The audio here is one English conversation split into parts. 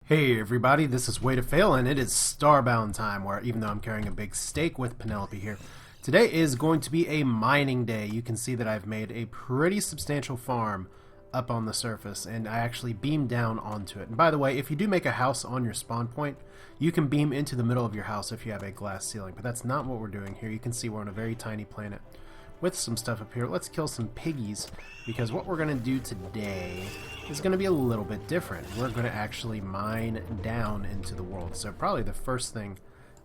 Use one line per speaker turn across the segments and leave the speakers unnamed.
Hey everybody, this is Way to Fail, and it is Starbound time, where even though I'm carrying a big stake with Penelope here, today is going to be a mining day. You can see that I've made a pretty substantial farm up on the surface, and I actually beamed down onto it. And by the way, if you do make a house on your spawn point, you can beam into the middle of your house if you have a glass ceiling, but that's not what we're doing here. You can see we're on a very tiny planet with some stuff up here. Let's kill some piggies, because what we're going to do today is going to be a little bit different. We're going to actually mine down into the world. So probably the first thing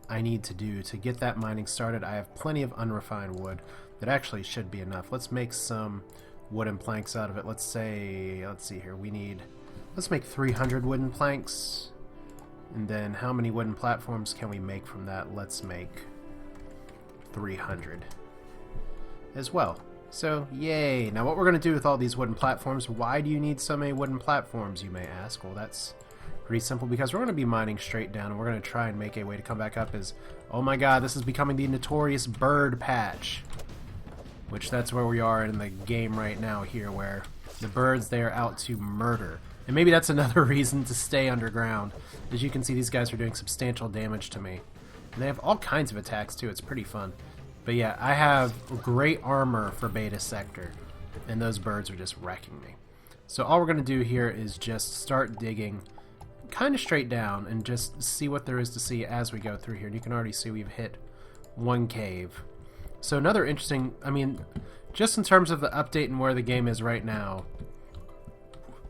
I need to do to get that mining started, I have plenty of unrefined wood that actually should be enough. Let's make some wooden planks out of it. Let's see here, let's make 300 wooden planks. And then how many wooden platforms can we make from that? Let's make 300 as well. So, yay! Now what we're going to do with all these wooden platforms, why do you need so many wooden platforms, you may ask? Well, that's pretty simple, because we're going to be mining straight down, and we're going to try and make a way to come back up as, oh my god, this is becoming the notorious bird patch. Which that's where we are in the game right now here, where the birds, they are out to murder. And maybe that's another reason to stay underground. As you can see, these guys are doing substantial damage to me. And they have all kinds of attacks too, it's pretty fun. But yeah, I have great armor for Beta Sector, and those birds are just wrecking me. So all we're going to do here is just start digging kind of straight down and just see what there is to see as we go through here. And you can already see we've hit one cave. So another interesting, just in terms of the update and where the game is right now,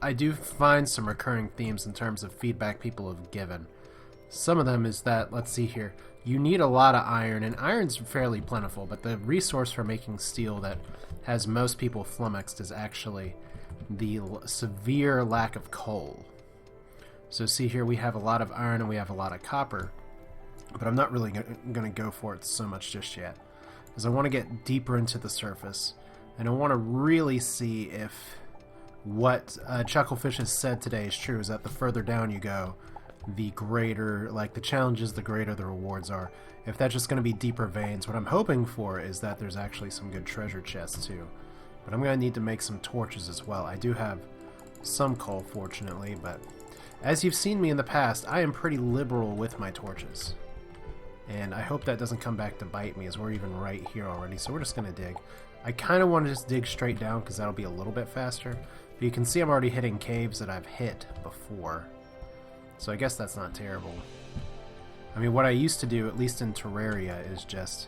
I do find some recurring themes in terms of feedback people have given. Some of them is that, let's see here, you need a lot of iron, and iron's fairly plentiful, but the resource for making steel that has most people flummoxed is actually the severe lack of coal. So see here, we have a lot of iron and we have a lot of copper, but I'm not really going to go for it so much just yet, because I want to get deeper into the surface, and I want to really see if what Chucklefish has said today is true, is that the further down you go, the greater, the challenges, the greater the rewards are. If that's just going to be deeper veins, what I'm hoping for is that there's actually some good treasure chests too. But I'm going to need to make some torches as well. I do have some coal, fortunately, but as you've seen me in the past, I am pretty liberal with my torches. And I hope that doesn't come back to bite me, as we're even right here already, so we're just going to dig. I kind of want to just dig straight down, because that'll be a little bit faster. But you can see I'm already hitting caves that I've hit before. So I guess that's not terrible. What I used to do, at least in Terraria, is just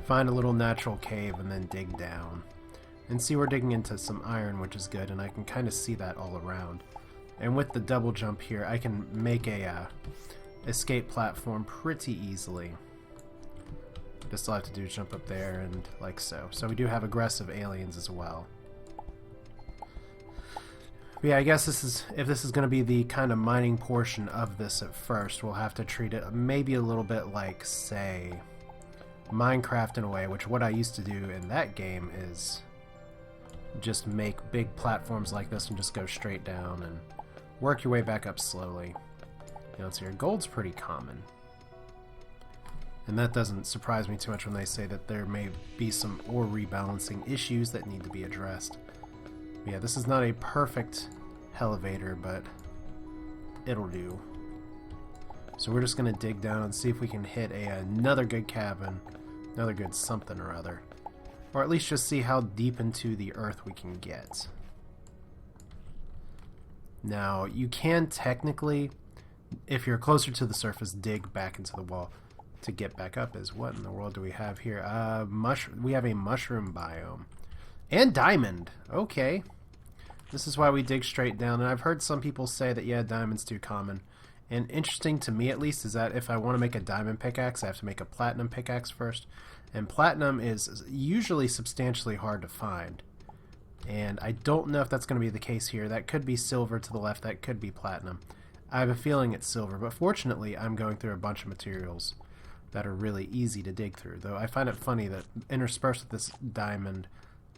find a little natural cave and then dig down. And see, we're digging into some iron, which is good, and I can kind of see that all around. And with the double jump here, I can make a escape platform pretty easily. Just all I have to do is jump up there and like so. So we do have aggressive aliens as well. Yeah, I guess if this is going to be the kind of mining portion of this at first, we'll have to treat it maybe a little bit like, say, Minecraft in a way, which what I used to do in that game is just make big platforms like this and just go straight down and work your way back up slowly. Let's see here, gold's pretty common. And that doesn't surprise me too much when they say that there may be some ore rebalancing issues that need to be addressed. Yeah, this is not a perfect elevator, but it'll do. So we're just going to dig down and see if we can hit another good cabin, another good something or other. Or at least just see how deep into the earth we can get. Now, you can technically, if you're closer to the surface, dig back into the wall to get back up. Is what in the world do we have here? We have a mushroom biome. And diamond. Okay. This is why we dig straight down. And I've heard some people say that, yeah, diamond's too common. And interesting to me, at least, is that if I want to make a diamond pickaxe, I have to make a platinum pickaxe first. And platinum is usually substantially hard to find. And I don't know if that's going to be the case here. That could be silver to the left. That could be platinum. I have a feeling it's silver. But fortunately, I'm going through a bunch of materials that are really easy to dig through. Though I find it funny that interspersed with this diamond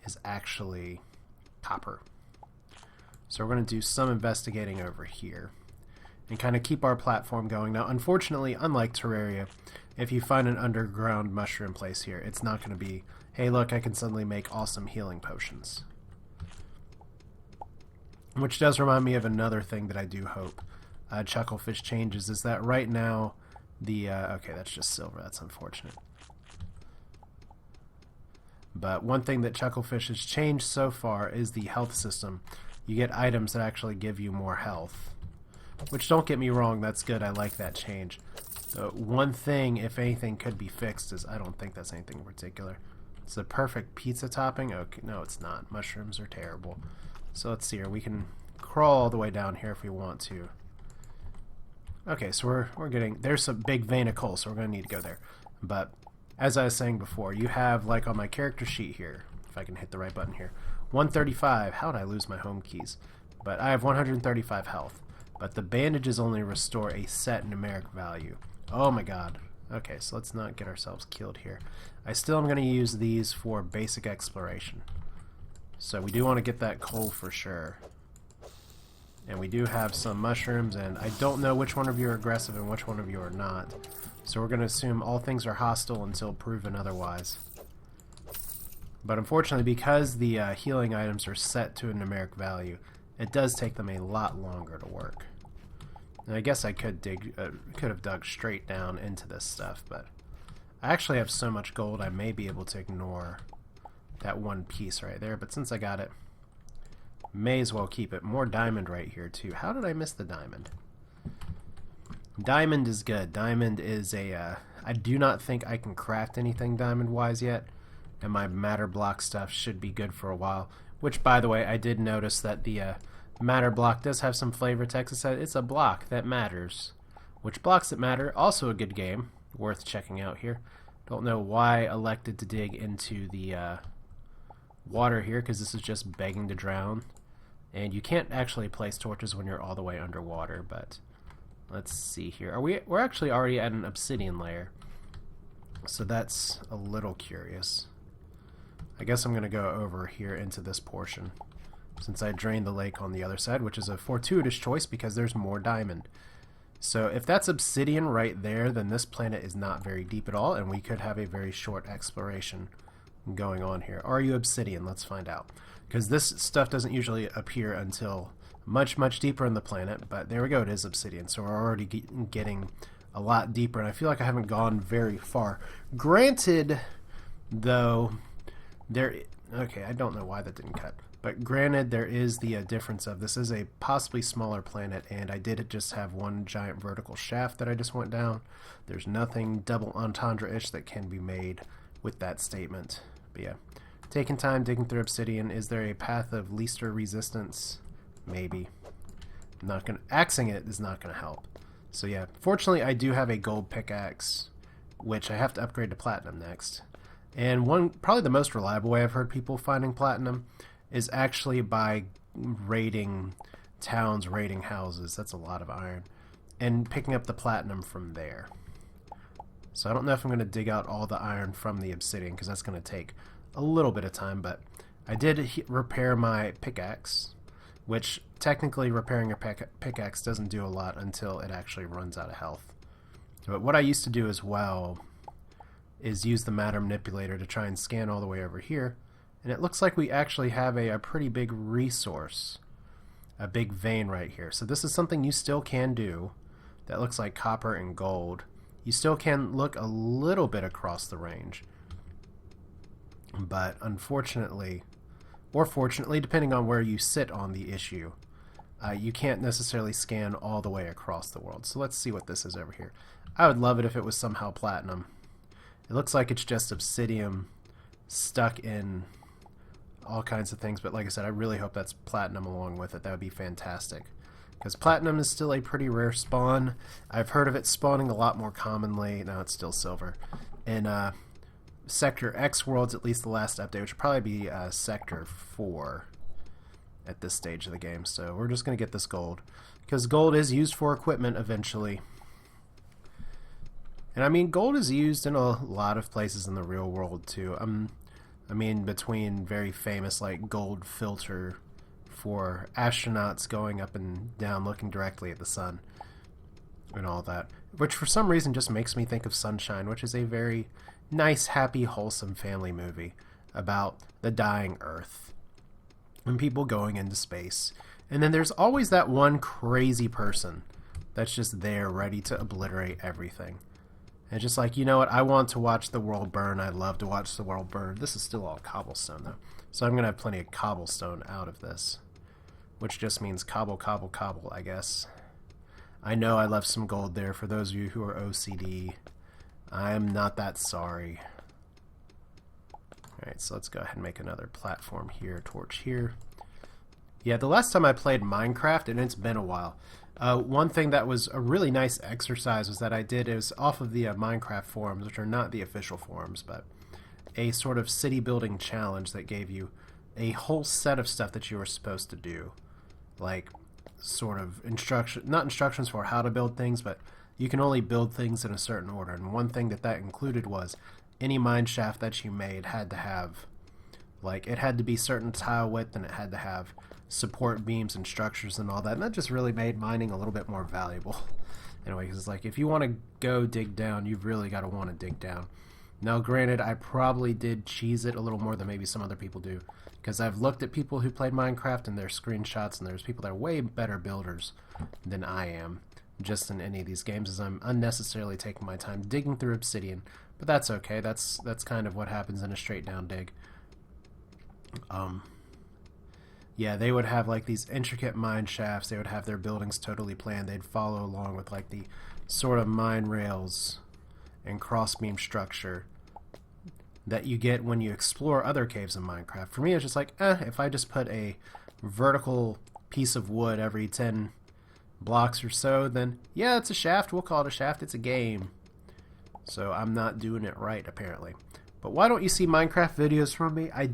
is actually copper. So we're going to do some investigating over here and kind of keep our platform going. Now, unfortunately, unlike Terraria, if you find an underground mushroom place here, it's not going to be, hey, look, I can suddenly make awesome healing potions. Which does remind me of another thing that I do hope Chucklefish changes is that right now the... okay, that's just silver. That's unfortunate. But one thing that Chucklefish has changed so far is the health system. You get items that actually give you more health. Which, don't get me wrong, that's good. I like that change. The one thing, if anything, could be fixed is... I don't think that's anything in particular. It's the perfect pizza topping. Okay, no, it's not. Mushrooms are terrible. So let's see here. We can crawl all the way down here if we want to. Okay, so we're getting... There's a big vein of coal, so we're going to need to go there. But... as I was saying before, you have, like on my character sheet here, if I can hit the right button here, 135. How did I lose my home keys? But I have 135 health. But the bandages only restore a set numeric value. Oh my god. Okay, so let's not get ourselves killed here. I still am going to use these for basic exploration. So we do want to get that coal for sure. And we do have some mushrooms, and I don't know which one of you are aggressive and which one of you are not. So we're going to assume all things are hostile until proven otherwise. But unfortunately, because the healing items are set to a numeric value, it does take them a lot longer to work. And I guess I could have dug straight down into this stuff, but I actually have so much gold I may be able to ignore that one piece right there. But since I got it, may as well keep it. More diamond right here too. How did I miss the diamond? Diamond is good. Diamond is a... I do not think I can craft anything diamond-wise yet, and my matter block stuff should be good for a while. Which, by the way, I did notice that the matter block does have some flavor text. It said it's a block that matters. Which blocks that matter? Also a good game. Worth checking out here. Don't know why I elected to dig into the water here, because this is just begging to drown. And you can't actually place torches when you're all the way underwater, but... let's see here. We're actually already at an obsidian layer. So that's a little curious. I guess I'm going to go over here into this portion, since I drained the lake on the other side, which is a fortuitous choice because there's more diamond. So if that's obsidian right there, then this planet is not very deep at all, and we could have a very short exploration going on here. Are you obsidian? Let's find out. Because this stuff doesn't usually appear until much, much deeper in the planet, but there we go, it is obsidian. So we're already getting a lot deeper, and I feel like I haven't gone very far. Granted, though, okay, I don't know why that didn't cut. But granted, there is the difference of this is a possibly smaller planet, and I did just have one giant vertical shaft that I just went down. There's nothing double entendre-ish that can be made with that statement. But yeah, taking time digging through obsidian. Is there a path of least resistance? Maybe. Not gonna... axing it is not gonna help. So yeah, fortunately I do have a gold pickaxe, which I have to upgrade to platinum next. And probably the most reliable way I've heard people finding platinum is actually by raiding towns, raiding houses. That's a lot of iron. And picking up the platinum from there. So I don't know if I'm going to dig out all the iron from the obsidian, because that's going to take a little bit of time, but I did repair my pickaxe, which technically repairing a pickaxe doesn't do a lot until it actually runs out of health. But what I used to do as well is use the matter manipulator to try and scan all the way over here, and it looks like we actually have a pretty big resource, a big vein right here. So this is something you still can do. That looks like copper and gold. You still can look a little bit across the range, but unfortunately, or fortunately, depending on where you sit on the issue, you can't necessarily scan all the way across the world. So let's see what this is over here. I would love it if it was somehow platinum. It looks like it's just obsidian stuck in all kinds of things, but like I said, I really hope that's platinum along with it. That would be fantastic, because platinum is still a pretty rare spawn. I've heard of it spawning a lot more commonly. Now it's still silver. In Sector X worlds, at least the last update, which would probably be Sector 4 at this stage of the game. So we're just going to get this gold, because gold is used for equipment eventually. And I mean, gold is used in a lot of places in the real world too. I mean, between very famous like gold filter for astronauts going up and down looking directly at the sun and all that, which for some reason just makes me think of Sunshine, which is a very nice, happy, wholesome family movie about the dying Earth and people going into space. And then there's always that one crazy person that's just there ready to obliterate everything. And just like, you know what, I want to watch the world burn. I love to watch the world burn. This is still all cobblestone, though. So I'm going to have plenty of cobblestone out of this. Which just means cobble, cobble, cobble, I guess. I know I left some gold there. For those of you who are OCD, I'm not that sorry. Alright, so let's go ahead and make another platform here, torch here. Yeah, the last time I played Minecraft, and it's been a while, one thing that was a really nice exercise was that I did, it was off of the Minecraft forums, which are not the official forums, but a sort of city building challenge that gave you a whole set of stuff that you were supposed to do. Like, sort of not instructions for how to build things, but you can only build things in a certain order. And one thing that included was any mine shaft that you made had to have, like, it had to be certain tile width, and it had to have support beams and structures and all that. And that just really made mining a little bit more valuable. Anyway, because, like, if you want to go dig down, you've really got to want to dig down. Now, granted, I probably did cheese it a little more than maybe some other people do, because I've looked at people who played Minecraft and their screenshots, and there's people that are way better builders than I am just in any of these games, as I'm unnecessarily taking my time digging through obsidian. But that's okay. That's kind of what happens in a straight down dig. Yeah, they would have like these intricate mine shafts. They would have their buildings totally planned. They'd follow along with like the sort of mine rails and crossbeam structure that you get when you explore other caves in Minecraft. For me, it's just like, if I just put a vertical piece of wood every 10 blocks or so, then yeah, it's a shaft. We'll call it a shaft. It's a game. So I'm not doing it right, apparently. But why don't you see Minecraft videos from me? I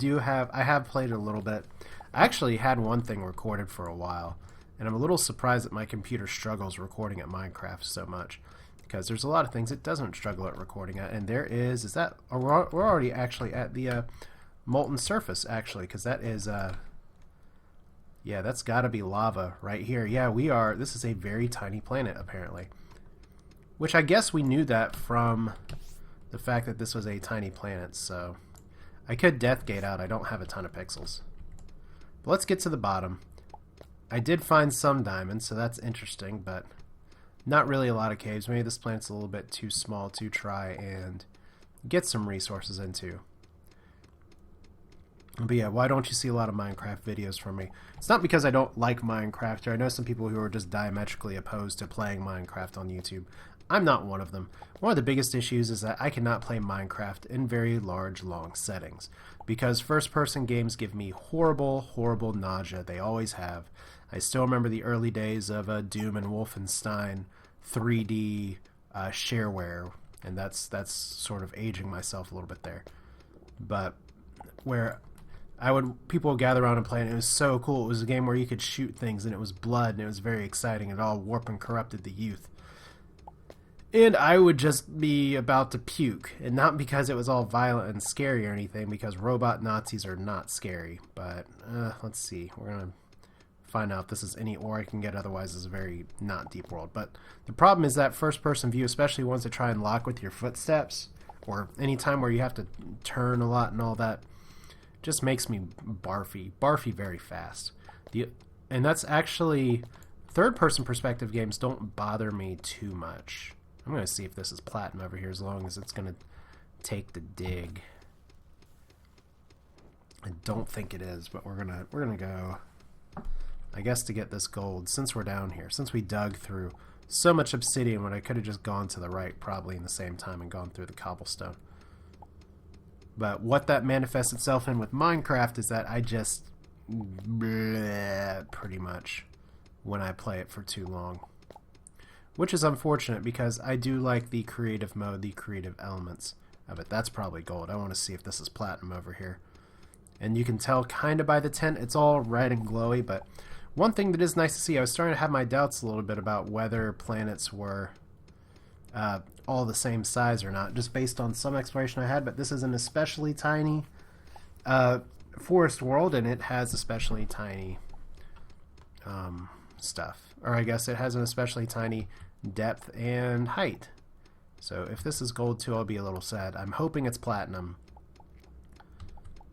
have played it a little bit. I actually had one thing recorded for a while, and I'm a little surprised that my computer struggles recording at Minecraft so much, because there's a lot of things it doesn't struggle at recording at, and we're already actually at the molten surface, actually, because that is, yeah, that's got to be lava right here. Yeah, this is a very tiny planet, apparently, which I guess we knew that from the fact that this was a tiny planet, so I could deathgate out. I don't have a ton of pixels. But let's get to the bottom. I did find some diamonds, so that's interesting, but not really a lot of caves. Maybe this planet's a little bit too small to try and get some resources into. But yeah, why don't you see a lot of Minecraft videos from me? It's not because I don't like Minecraft, or I know some people who are just diametrically opposed to playing Minecraft on YouTube. I'm not one of them. One of the biggest issues is that I cannot play Minecraft in very large, long settings, because first-person games give me horrible, horrible nausea. They always have. I still remember the early days of Doom and Wolfenstein 3D shareware, and that's sort of aging myself a little bit there. But where people would gather around and play, and it was so cool. It was a game where you could shoot things, and it was blood, and it was very exciting. It all warped and corrupted the youth. And I would just be about to puke, and not because it was all violent and scary or anything, because robot Nazis are not scary. But let's see, we're gonna find out if this is any ore I can get. Otherwise, it's a very not deep world. But the problem is that first-person view, especially ones that try and lock with your footsteps, or any time where you have to turn a lot and all that, just makes me barfy very fast. And that's actually, third-person perspective games don't bother me too much. I'm going to see if this is platinum over here, as long as it's going to take the dig. I don't think it is, but we're gonna go, I guess, to get this gold, since we're down here, since we dug through so much obsidian when I could have just gone to the right probably in the same time and gone through the cobblestone. But what that manifests itself in with Minecraft is that I just pretty much when I play it for too long. Which is unfortunate, because I do like the creative mode, the creative elements of it. That's probably gold. I want to see if this is platinum over here. And you can tell kind of by the tint, it's all red and glowy, but one thing that is nice to see, I was starting to have my doubts a little bit about whether planets were all the same size or not, just based on some exploration I had, but this is an especially tiny forest world, and it has especially tiny stuff. Or I guess it has an especially tiny depth and height. So if this is gold too, I'll be a little sad. I'm hoping it's platinum.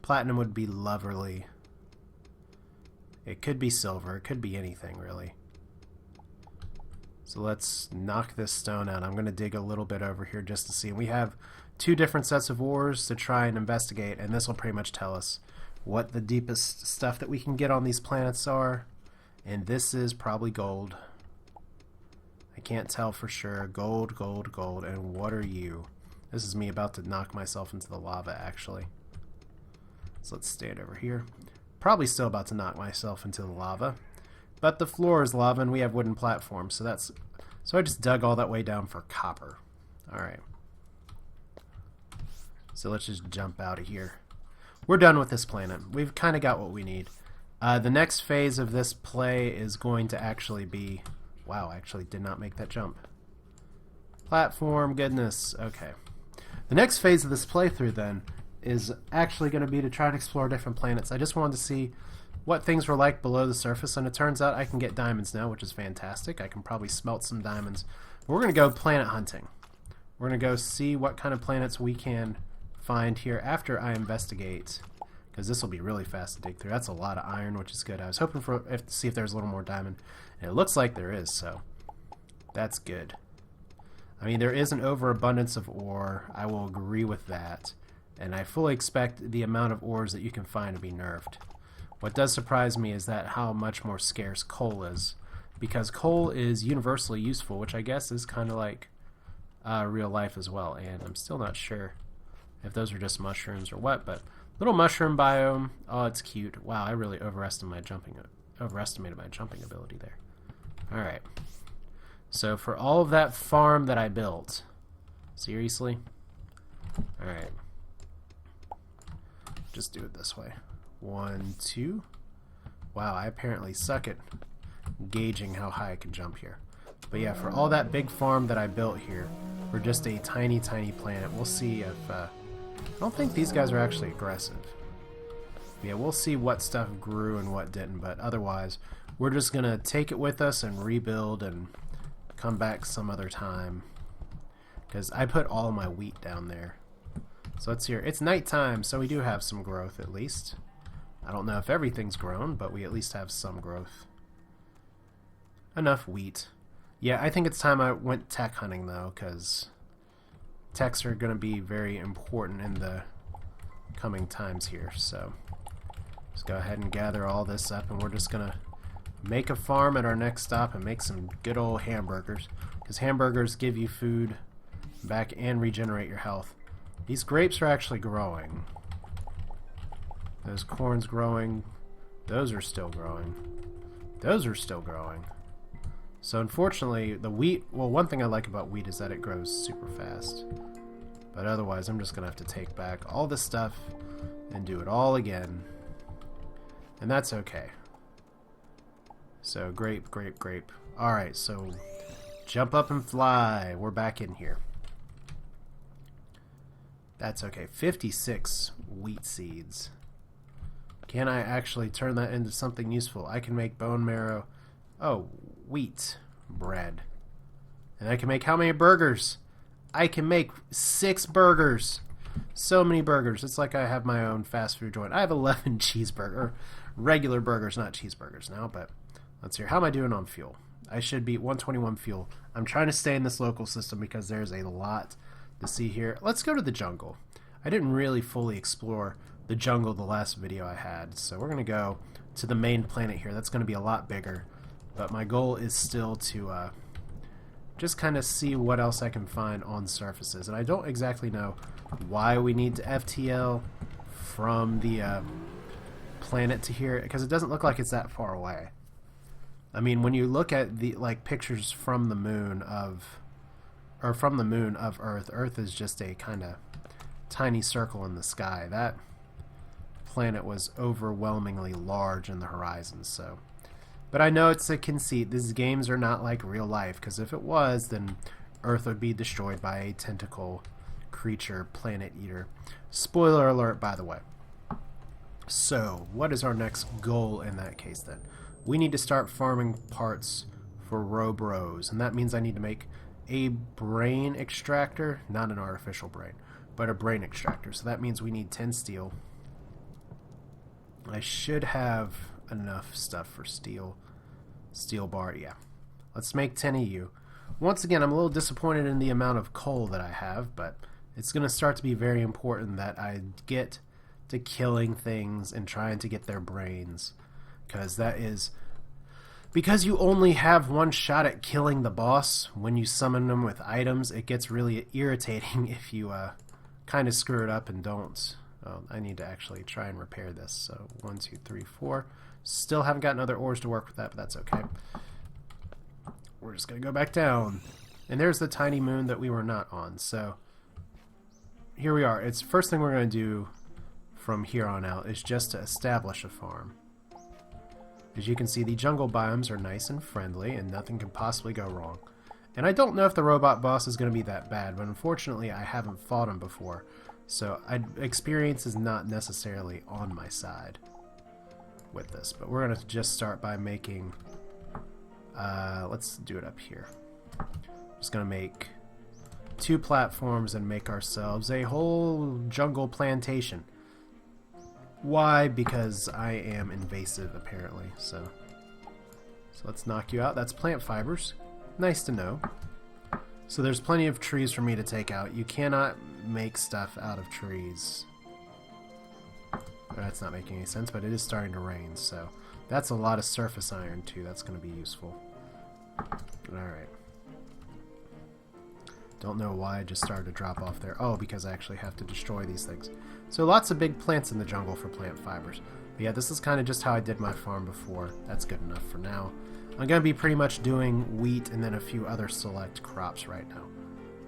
Platinum would be lovely. It could be silver. It could be anything, really. So let's knock this stone out. I'm going to dig a little bit over here just to see. We have two different sets of ores to try and investigate, and this will pretty much tell us what the deepest stuff that we can get on these planets are. And this is probably gold. I can't tell for sure. Gold, gold, gold. And what are you? This is me about to knock myself into the lava, actually. So let's stand over here. Probably still about to knock myself into the lava. But the floor is lava and we have wooden platforms, so I just dug all that way down for copper. Alright. So let's just jump out of here. We're done with this planet. We've kind of got what we need. The next phase of this play is going to actually be... Wow, I actually did not make that jump. Platform, goodness. Okay. The next phase of this playthrough, then, is actually going to be to try and explore different planets. I just wanted to see what things were like below the surface, and it turns out I can get diamonds now, which is fantastic. I can probably smelt some diamonds. But we're going to go planet hunting. We're going to go see what kind of planets we can find here after I investigate, because this will be really fast to dig through. That's a lot of iron, which is good. I was hoping to see if there's a little more diamond, and it looks like there is, so that's good. I mean, there is an overabundance of ore. I will agree with that, and I fully expect the amount of ores that you can find to be nerfed. What does surprise me is that how much more scarce coal is, because coal is universally useful, which I guess is kind of like real life as well, and I'm still not sure if those are just mushrooms or what, but little mushroom biome. Oh, it's cute. Wow, I really overestimated my jumping ability there. Alright. So for all of that farm that I built, seriously? Alright. Just do it this way. 1, 2. Wow, I apparently suck at gauging how high I can jump here. But yeah, for all that big farm that I built here, we're just a tiny, tiny planet. We'll see if... I don't think these guys are actually aggressive. Yeah, we'll see what stuff grew and what didn't, but otherwise, we're just going to take it with us and rebuild and come back some other time. Because I put all my wheat down there. So let's hear. It's nighttime, so we do have some growth at least. I don't know if everything's grown, but we at least have some growth. Enough wheat. Yeah, I think it's time I went tech hunting, though, because techs are going to be very important in the coming times here. So just go ahead and gather all this up, and we're just going to make a farm at our next stop and make some good old hamburgers, because hamburgers give you food back and regenerate your health. These grapes are actually growing. Those corn's growing. Those are still growing. Those are still growing. So unfortunately, the wheat... Well, one thing I like about wheat is that it grows super fast. But otherwise, I'm just going to have to take back all this stuff and do it all again. And that's okay. So, grape, grape, grape. Alright, so jump up and fly. We're back in here. That's okay. 56 wheat seeds. Can I actually turn that into something useful? I can make bone marrow. Oh, wheat bread. And I can make how many burgers? I can make 6 burgers. So many burgers. It's like I have my own fast food joint. I have 11 cheeseburger. Regular burgers, not cheeseburgers now, but let's hear. How am I doing on fuel? I should be 121 fuel. I'm trying to stay in this local system because there's a lot to see here. Let's go to the jungle. I didn't really fully explore the jungle the last video I had, so we're going to go to the main planet here. That's going to be a lot bigger, but my goal is still to just kind of see what else I can find on surfaces. And I don't exactly know why we need to FTL from the planet to here, because it doesn't look like it's that far away. I mean, when you look at the pictures from the moon of Earth, Earth is just a kind of tiny circle in the sky. That planet was overwhelmingly large in the horizon, so. But I know it's a conceit. These games are not like real life, because if it was, then Earth would be destroyed by a tentacle creature, planet eater. Spoiler alert, by the way. So, what is our next goal in that case then? We need to start farming parts for Robros, and that means I need to make a brain extractor, not an artificial brain, but a brain extractor. So that means we need 10 steel. I should have enough stuff for steel bar. Yeah, Let's make 10 of you. Once again, I'm a little disappointed in the amount of coal that I have, but it's going to start to be very important that I get to killing things and trying to get their brains. Because you only have one shot at killing the boss when you summon them with items, it gets really irritating if you kind of screw it up and don't. I need to actually try and repair this. So 1, 2, 3, 4. Still haven't gotten other ores to work with that, but that's okay. We're just going to go back down. And there's the tiny moon that we were not on. So here we are. It's first thing we're going to do from here on out is just to establish a farm. As you can see, the jungle biomes are nice and friendly, and nothing can possibly go wrong. And I don't know if the robot boss is going to be that bad, but unfortunately I haven't fought him before, so experience is not necessarily on my side with this. But we're going to just start by making, let's do it up here. I'm just going to make 2 platforms and make ourselves a whole jungle plantation. Why? Because I am invasive, apparently. So let's knock you out. That's plant fibers. Nice to know. So there's plenty of trees for me to take out. You cannot make stuff out of trees. That's not making any sense, but it is starting to rain, so that's a lot of surface iron, too. That's going to be useful. Alright. Don't know why I just started to drop off there. Oh, because I actually have to destroy these things. So lots of big plants in the jungle for plant fibers. But yeah, this is kind of just how I did my farm before. That's good enough for now. I'm going to be pretty much doing wheat and then a few other select crops right now.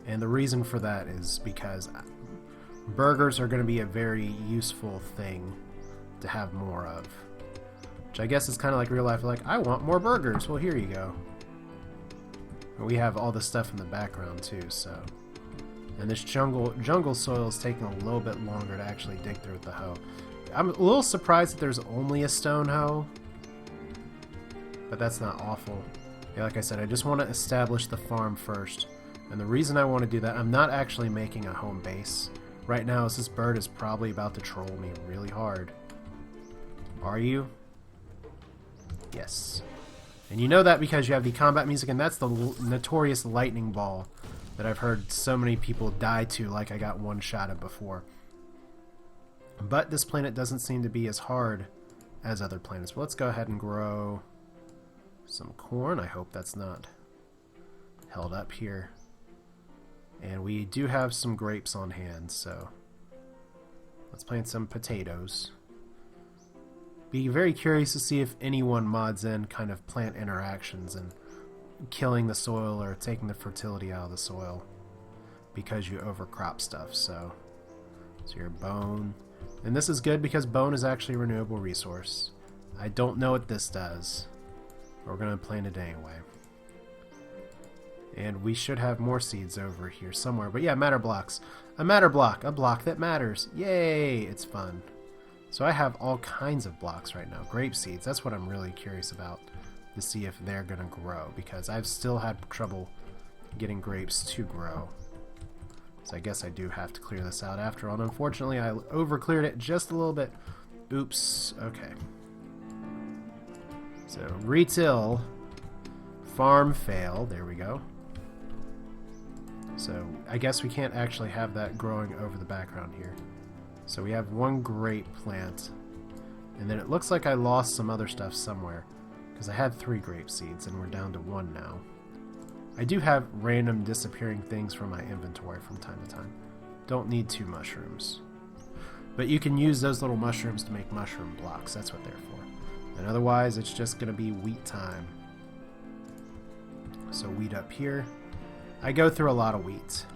And the reason for that is because burgers are going to be a very useful thing to have more of. Which I guess is kind of like real life. Like, I want more burgers. Well, here you go. We have all the stuff in the background too, so. And this jungle soil is taking a little bit longer to actually dig through with the hoe. I'm a little surprised that there's only a stone hoe, but that's not awful. Yeah, like I said, I just want to establish the farm first. And the reason I want to do that, I'm not actually making a home base. Right now, this bird is probably about to troll me really hard. Are you? Yes. And you know that because you have the combat music, and that's the notorious lightning ball that I've heard so many people die to, like I got one shot at before. But this planet doesn't seem to be as hard as other planets. But let's go ahead and grow some corn. I hope that's not held up here. And we do have some grapes on hand, so let's plant some potatoes. Be very curious to see if anyone mods in kind of plant interactions and killing the soil or taking the fertility out of the soil because you overcrop stuff. So your bone. And this is good because bone is actually a renewable resource. I don't know what this does, but we're going to plant it anyway. And we should have more seeds over here somewhere. But yeah, matter blocks. A matter block. A block that matters. Yay! It's fun. So I have all kinds of blocks right now. Grape seeds. That's what I'm really curious about, to see if they're going to grow. Because I've still had trouble getting grapes to grow. So I guess I do have to clear this out after all. And unfortunately, I over-cleared it just a little bit. Oops. Okay. So, retail. Farm fail. There we go. So, I guess we can't actually have that growing over the background here. So we have one grape plant. And then it looks like I lost some other stuff somewhere. Because I had 3 grape seeds and we're down to 1 now. I do have random disappearing things from my inventory from time to time. Don't need 2 mushrooms. But you can use those little mushrooms to make mushroom blocks. That's what they're for. And otherwise, it's just going to be wheat time. So wheat up here. I go through a lot of wheat.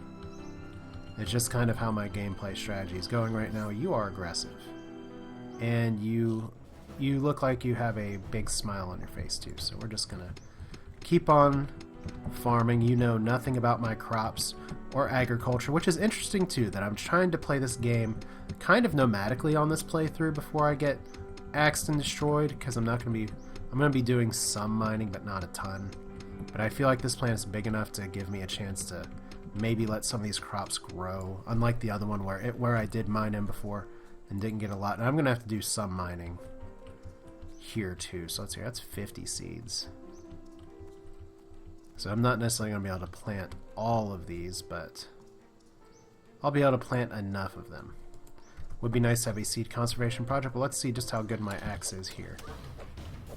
It's just kind of how my gameplay strategy is going right now. You are aggressive. And you look like you have a big smile on your face too. So we're just going to keep on farming. You know nothing about my crops or agriculture, which is interesting too, that I'm trying to play this game kind of nomadically on this playthrough before I get axed and destroyed, because I'm going to be doing some mining, but not a ton. But I feel like this planet's big enough to give me a chance to maybe let some of these crops grow, unlike the other one where I did mine in before and didn't get a lot. And I'm going to have to do some mining here too. So let's see, that's 50 seeds. So I'm not necessarily going to be able to plant all of these, but I'll be able to plant enough of them. Would be nice to have a seed conservation project, but let's see just how good my axe is here.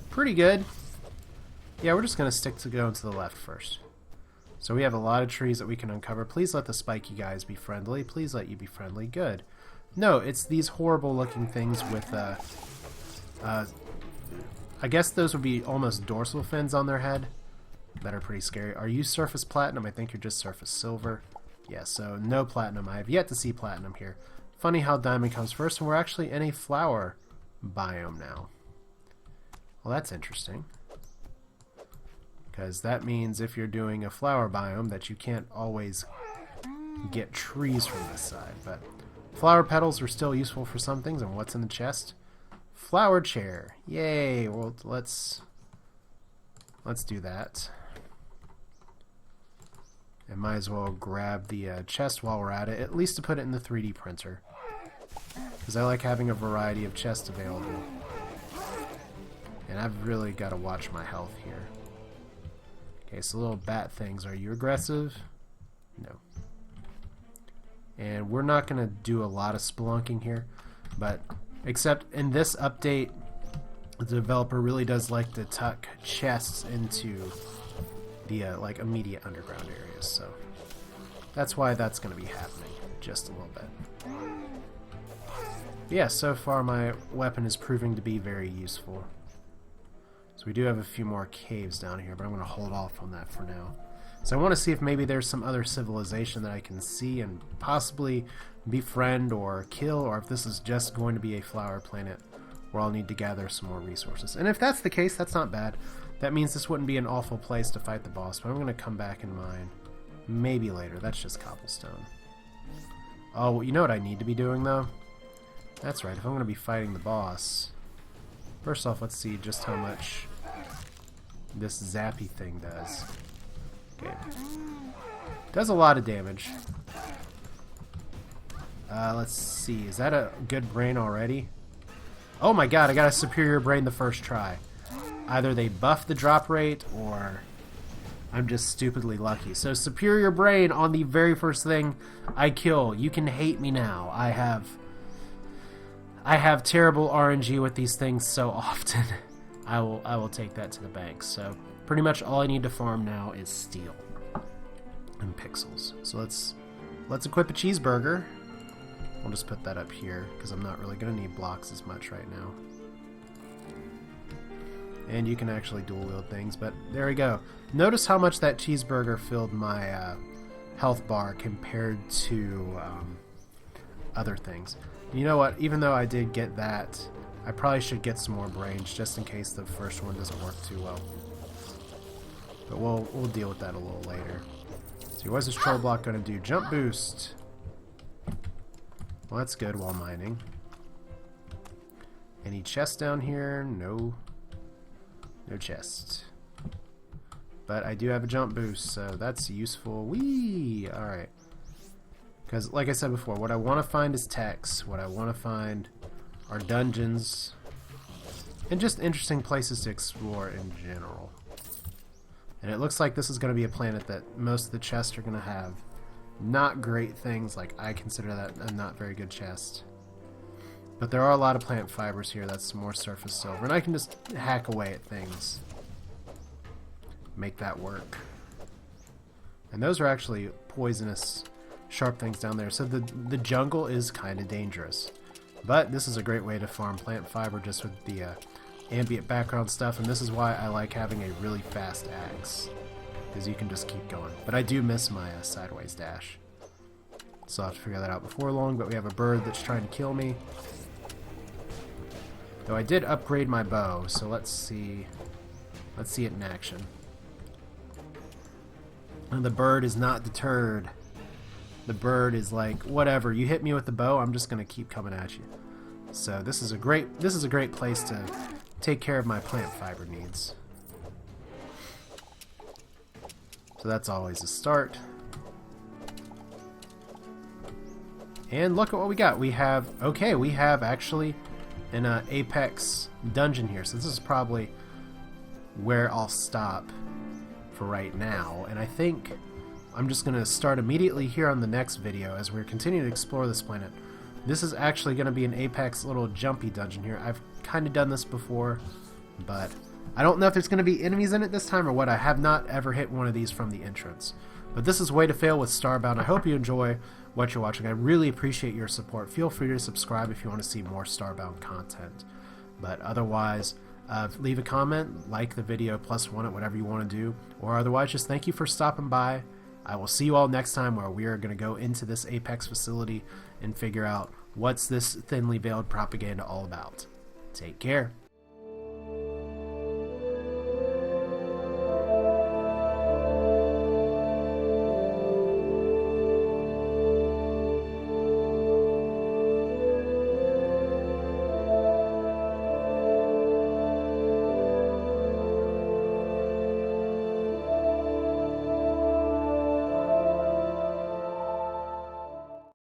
Pretty good. Yeah, we're just going to stick to going to the left first. So we have a lot of trees that we can uncover. Please let the spiky guys be friendly. Please let you be friendly. Good. No, it's these horrible looking things with, I guess those would be almost dorsal fins on their head. That are pretty scary. Are you surface platinum? I think you're just surface silver. Yeah, so no platinum. I have yet to see platinum here. Funny how diamond comes first, and we're actually in a flower biome now. Well, that's interesting. Because that means if you're doing a flower biome that you can't always get trees from this side. But flower petals are still useful for some things, and what's in the chest? Flower chair. Yay! Well, let's do that. And might as well grab the chest while we're at it, at least to put it in the 3D printer. Because I like having a variety of chests available. And I've really got to watch my health here. Okay, so little bat things. Are you aggressive? No. And we're not going to do a lot of spelunking here. But, except in this update, the developer really does like to tuck chests into the like immediate underground areas, so that's why that's going to be happening just a little bit. Yeah, so far my weapon is proving to be very useful. So we do have a few more caves down here, but I'm going to hold off on that for now. So I want to see if maybe there's some other civilization that I can see and possibly befriend or kill, or if this is just going to be a flower planet where I'll need to gather some more resources. And if that's the case, that's not bad. That means this wouldn't be an awful place to fight the boss, but I'm going to come back in mine. Maybe later. That's just cobblestone. Oh, you know what I need to be doing, though? That's right. If I'm going to be fighting the boss... First off, let's see just how much this zappy thing does. Okay. Does a lot of damage. Let's see. Is that a good brain already? Oh my god, I got a superior brain the first try. Either they buff the drop rate, or I'm just stupidly lucky. So superior brain on the very first thing I kill. You can hate me now. I have terrible RNG with these things so often. I will take that to the bank. So pretty much all I need to farm now is steel and pixels. So let's equip a cheeseburger. We'll just put that up here because I'm not really going to need blocks as much right now. And you can actually dual wield things, but there we go. Notice how much that cheeseburger filled my health bar compared to other things. You know what? Even though I did get that, I probably should get some more brains just in case the first one doesn't work too well. But we'll deal with that a little later. So what's this troll block going to do? Jump boost. Well, that's good while mining. Any chests down here? No. No chest. But I do have a jump boost, so that's useful. Whee! Alright. Because, like I said before, what I want to find is techs. What I want to find are dungeons. And just interesting places to explore in general. And it looks like this is going to be a planet that most of the chests are going to have not great things. Like, I consider that a not very good chest. But there are a lot of plant fibers here. That's more surface silver. And I can just hack away at things. Make that work. And those are actually poisonous, sharp things down there. So the jungle is kind of dangerous. But this is a great way to farm plant fiber just with the ambient background stuff. And this is why I like having a really fast axe. Because you can just keep going. But I do miss my sideways dash. So I'll have to figure that out before long. But we have a bird that's trying to kill me. Though I did upgrade my bow, so let's see it in action. And the bird is not deterred. The bird is like, whatever, you hit me with the bow, I'm just gonna keep coming at you. So this is a great place to take care of my plant fiber needs. So that's always a start. And look at what we got. We have actually an Apex dungeon here. So this is probably where I'll stop for right now, and I think I'm just going to start immediately here on the next video as we're continuing to explore this planet. This is actually going to be an Apex little jumpy dungeon here. I've kind of done this before, but I don't know if there's going to be enemies in it this time or what. I have not ever hit one of these from the entrance. But this is Way to Fail with Starbound. I hope you enjoy what you're watching. I really appreciate your support. Feel free to subscribe if you want to see more Starbound content. But otherwise, leave a comment, like the video, +1 at whatever you want to do. Or otherwise, just thank you for stopping by. I will see you all next time where we are going to go into this Apex facility and figure out what's this thinly veiled propaganda all about. Take care.